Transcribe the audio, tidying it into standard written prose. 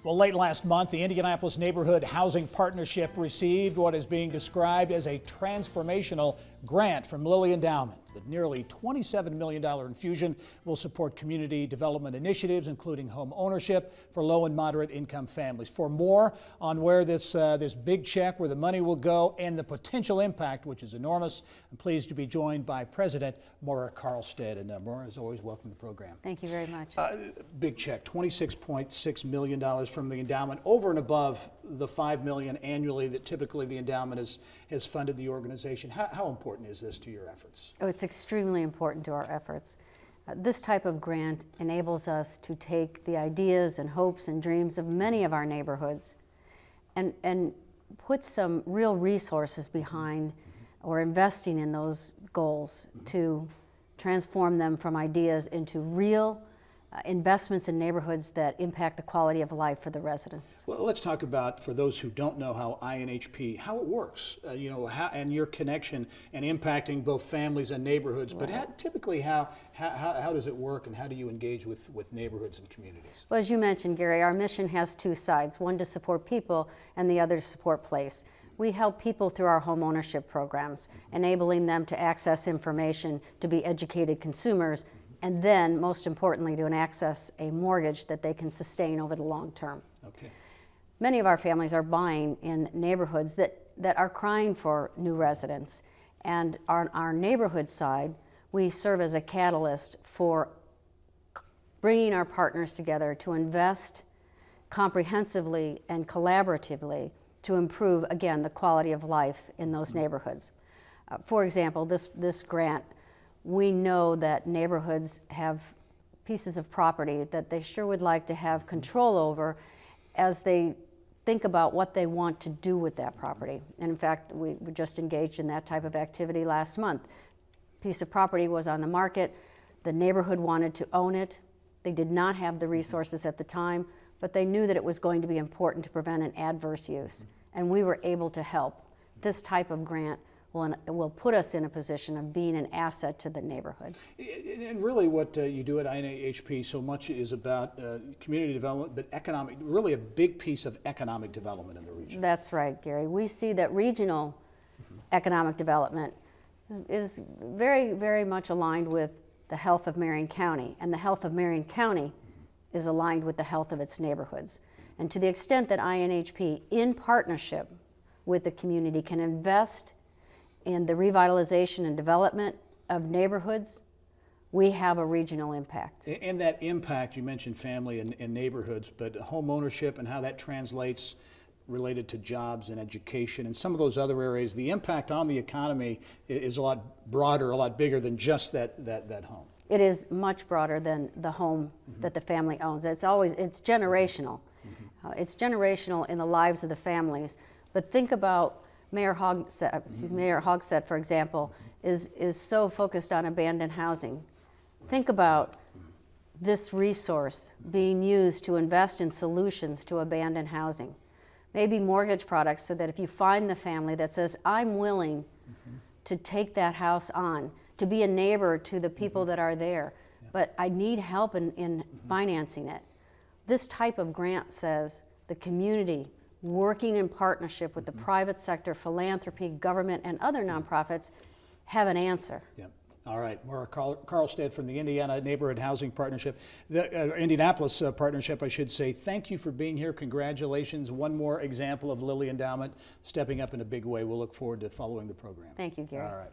Well, late last month, the Indianapolis Neighborhood Housing Partnership received what is being described as a transformational grant from Lilly Endowment. The nearly $27 million infusion will support community development initiatives, including home ownership for low and moderate income families. For more on where this big check, where the money will go, and the potential impact, which is enormous, I'm pleased to be joined by President Moira Carlstedt. And Moira, as always, welcome to the program. Thank you very much. Big check, $26.6 million from the endowment, over and above the $5 million annually that typically the endowment has funded the organization. How important is this to your efforts? Oh, it's extremely important to our efforts. This type of grant enables us to take the ideas and hopes and dreams of many of our neighborhoods and put some real resources behind or investing in those goals to transform them from ideas into real investments in neighborhoods that impact the quality of life for the residents. Well, let's talk about, for those who don't know how INHP, how it works, and your connection and impacting both families and neighborhoods. Right. But typically, how does it work, and how do you engage with neighborhoods and communities? Well, as you mentioned, Gary, our mission has two sides, one to support people and the other to support place. We help people through our home ownership programs, enabling them to access information, to be educated consumers, and then, most importantly, to access a mortgage that they can sustain over the long term. Okay. Many of our families are buying in neighborhoods that are crying for new residents. And on our neighborhood side, we serve as a catalyst for bringing our partners together to invest comprehensively and collaboratively to improve, again, the quality of life in those neighborhoods. For example, this grant, we know that neighborhoods have pieces of property that they sure would like to have control over as they think about what they want to do with that property. And in fact, we just engaged in that type of activity last month. Piece of property was on the market. The neighborhood wanted to own it. They did not have the resources at the time, but they knew that it was going to be important to prevent an adverse use. And we were able to help. This type of grant will put us in a position of being an asset to the neighborhood. And really what you do at INHP so much is about community development, but economic, really a big piece of economic development in the region. That's right, Gary. We see that regional economic development is very, very much aligned with the health of Marion County, and the health of Marion County is aligned with the health of its neighborhoods. And to the extent that INHP, in partnership with the community, can invest in the revitalization and development of neighborhoods, we have a regional impact. And that impact, you mentioned family and neighborhoods, but home ownership and how that translates related to jobs and education and some of those other areas, the impact on the economy is a lot broader, a lot bigger than just that home. It is much broader than the home that the family owns. It's generational. It's generational in the lives of the families. But think about Mayor Carlstedt, for example, is so focused on abandoned housing. Think about this resource being used to invest in solutions to abandoned housing. Maybe mortgage products, so that if you find the family that says, I'm willing to take that house on, to be a neighbor to the people that are there, but I need help in financing it. This type of grant says the community, working in partnership with the private sector, philanthropy, government, and other nonprofits, have an answer. Yeah. All right, Moira Carlstedt from the Indiana Neighborhood Housing Partnership, the Indianapolis Partnership, I should say. Thank you for being here. Congratulations. One more example of Lilly Endowment stepping up in a big way. We'll look forward to following the program. Thank you, Gary. All right.